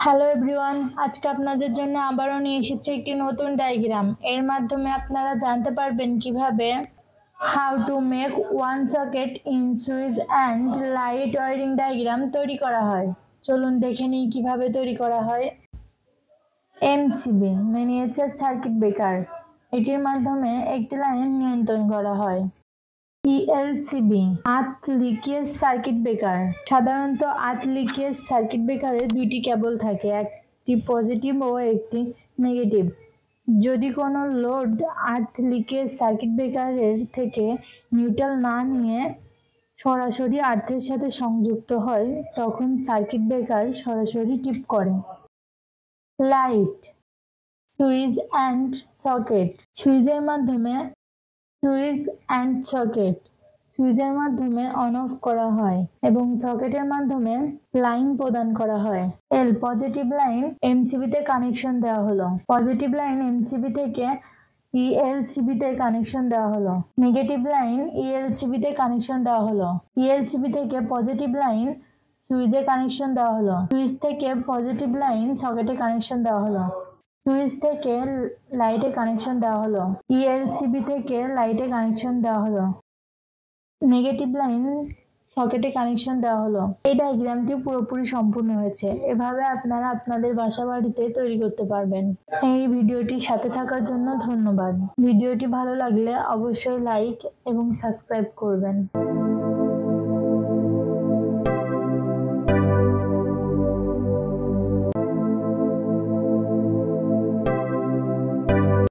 Hello everyone, আজকে আপনাদের জন্য আবারও নিয়ে এসেছি একটি নতুন ডায়াগ্রাম। এর মাধ্যমে আপনারা জানতে পারবেন কিভাবে how to make one socket in switch and light wiring diagram তৈরি করা হয়। চলুন দেখে নিই কিভাবে তৈরি করা হয়। এমসিবি মিনিয়েচার সার্কিট ব্রেকার, এটির মাধ্যমে একটি লাইন নিয়ন্ত্রণ করা হয়। ইএলসিবি আর্থ লিকেজ সার্কিট ব্রেকার, সাধারণত আর্থ লিকেজ সার্কিট ব্রেকারে দুইটি কেবল থাকে, একটি পজিটিভ ও একটি নেগেটিভ। যদি কোনো লোড আর্থ লিকেজ সার্কিট ব্রেকারের থেকে নিউট্রাল না নিয়ে সরাসরি আর্থের সাথে সংযুক্ত হয় তখন সার্কিট ব্রেকার সরাসরি ট্রিপ করে। লাইট সুইচ অ্যান্ড সকেট, সুইচের মাধ্যমে সুইচের মাধ্যমে অন অফ করা হয় এবং সকেটের মাধ্যমে লাইন প্রদান করা হয়। পজিটিভ লাইন এমসিবি তে কানেকশন দেওয়া হলো, পজিটিভ লাইন এমসিবি থেকে ইএলসিবি তে কানেকশন দেওয়া হলো। নেগেটিভ লাইন ইএলসিবি তে কানেকশন দেওয়া হলো। ইএলসিবি থেকে পজিটিভ লাইন সুইচে কানেকশন দেওয়া হলো। সুইচ থেকে পজিটিভ লাইন সকেটে কানেকশন দেওয়া হলো। সুইচ থেকে লাইটে কানেকশন দেওয়া হলো। ইএলসিবি থেকে লাইটে কানেকশন দেওয়া হলো। নেগেটিভ লাইন সকেটে কানেকশন দেওয়া হলো। এই ডায়াগ্রামটি পুরোপুরি সম্পূর্ণ হয়েছে। এভাবে আপনারা আপনাদের বাসা বাড়িতে তৈরি করতে পারবেন। এই ভিডিওটির সাথে থাকার জন্য ধন্যবাদ। ভিডিওটি ভালো লাগলে অবশ্যই লাইক এবং সাবস্ক্রাইব করবেন।